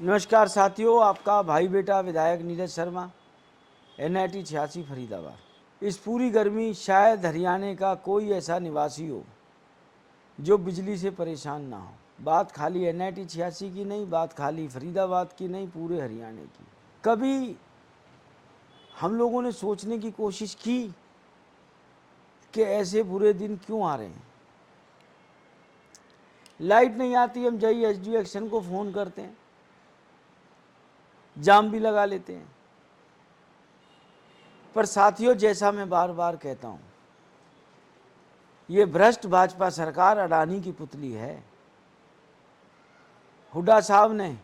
नमस्कार साथियों, आपका भाई बेटा विधायक नीरज शर्मा, NIT 86 फरीदाबाद। इस पूरी गर्मी शायद हरियाणा का कोई ऐसा निवासी हो जो बिजली से परेशान ना हो। बात खाली NIT 86 की नहीं, बात खाली फरीदाबाद की नहीं, पूरे हरियाणा की। कभी हम लोगों ने सोचने की कोशिश की कि ऐसे बुरे दिन क्यों आ रहे हैं। लाइट नहीं आती, हम JSD एक्शन को फ़ोन करते हैं, जाम भी लगा लेते हैं। पर साथियों, जैसा मैं बार बार कहता हूं, ये भ्रष्ट भाजपा सरकार अडानी की पुतली है। हुड्डा साहब ने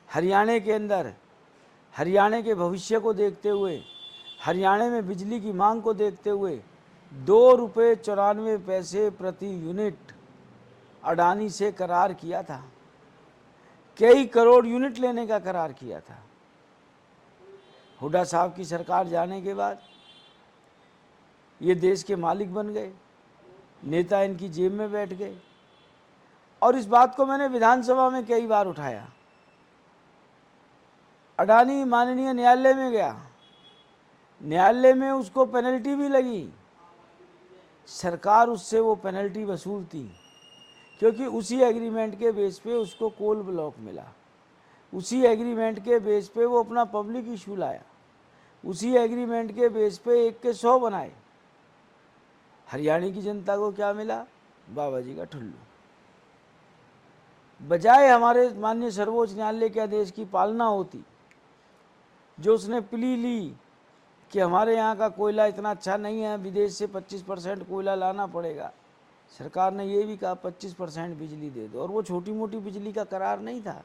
हरियाणा के अंदर हरियाणा के भविष्य को देखते हुए, हरियाणा में बिजली की मांग को देखते हुए ₹2.94 प्रति यूनिट अडानी से करार किया था। कई करोड़ यूनिट लेने का करार किया था। हुड्डा साहब की सरकार जाने के बाद ये देश के मालिक बन गए, नेता इनकी जेब में बैठ गए। और इस बात को मैंने विधानसभा में कई बार उठाया। अडानी माननीय न्यायालय में गया, न्यायालय में उसको पेनल्टी भी लगी। सरकार उससे वो पेनल्टी वसूलती, क्योंकि उसी एग्रीमेंट के बेस पे उसको कोल ब्लॉक मिला, उसी एग्रीमेंट के बेस पे वो अपना पब्लिक इशू लाया, उसी एग्रीमेंट के बेस पे 1 के 100 बनाए। हरियाणा की जनता को क्या मिला? बाबा जी का ठुल्लू। बजाय हमारे माननीय सर्वोच्च न्यायालय के आदेश की पालना होती, जो उसने प्ली ली कि हमारे यहाँ का कोयला इतना अच्छा नहीं है, विदेश से 25% कोयला लाना पड़ेगा। सरकार ने ये भी कहा 25% बिजली दे दो, और वो छोटी मोटी बिजली का करार नहीं था,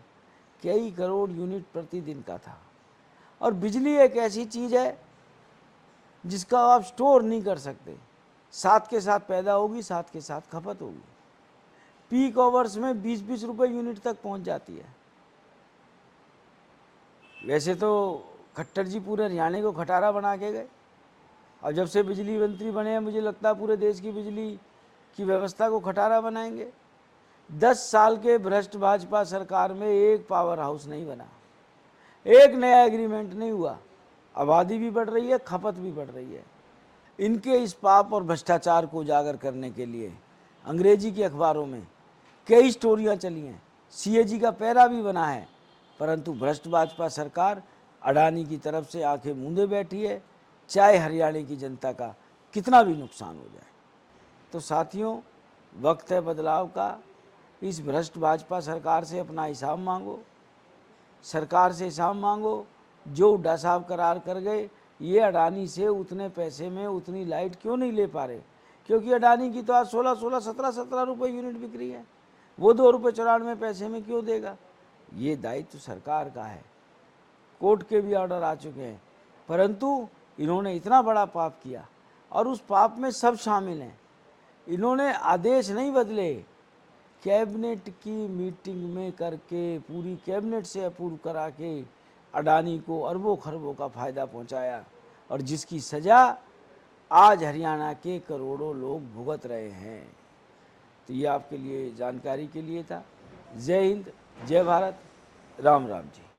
कई करोड़ यूनिट प्रतिदिन का था। और बिजली एक ऐसी चीज़ है जिसका आप स्टोर नहीं कर सकते, साथ के साथ पैदा होगी, साथ के साथ खपत होगी। पीक आवर्स में 20-20 रुपये यूनिट तक पहुंच जाती है। वैसे तो खट्टर जी पूरे हरियाणा को खटारा बना के गए, और जब से बिजली मंत्री बने हैं मुझे लगता है पूरे देश की बिजली की व्यवस्था को खटारा बनाएंगे। 10 साल के भ्रष्ट भाजपा सरकार में एक पावर हाउस नहीं बना, एक नया एग्रीमेंट नहीं हुआ। आबादी भी बढ़ रही है, खपत भी बढ़ रही है। इनके इस पाप और भ्रष्टाचार को उजागर करने के लिए अंग्रेजी के अखबारों में कई स्टोरियां चली हैं, CAG का पैरा भी बना है, परंतु भ्रष्ट भाजपा सरकार अडानी की तरफ से आंखें मूंदे बैठी है, चाहे हरियाणा की जनता का कितना भी नुकसान हो जाए। तो साथियों, वक्त है बदलाव का। इस भ्रष्ट भाजपा सरकार से अपना हिसाब मांगो, सरकार से हिसाब मांगो। जो हुड्डा साहब करार कर गए, ये अडानी से उतने पैसे में उतनी लाइट क्यों नहीं ले पा रहे? क्योंकि अडानी की तो आज 16-16, 17-17 रुपये यूनिट बिक रही है, वो ₹2.94 में क्यों देगा? ये दायित्व सरकार का है। कोर्ट के भी ऑर्डर आ चुके हैं, परंतु इन्होंने इतना बड़ा पाप किया, और उस पाप में सब शामिल हैं। इन्होंने आदेश नहीं बदले, कैबिनेट की मीटिंग में करके, पूरी कैबिनेट से अप्रूव करा के अडानी को अरबों खरबों का फ़ायदा पहुंचाया, और जिसकी सज़ा आज हरियाणा के करोड़ों लोग भुगत रहे हैं। तो ये आपके लिए जानकारी के लिए था। जय हिंद, जय भारत, राम राम जी।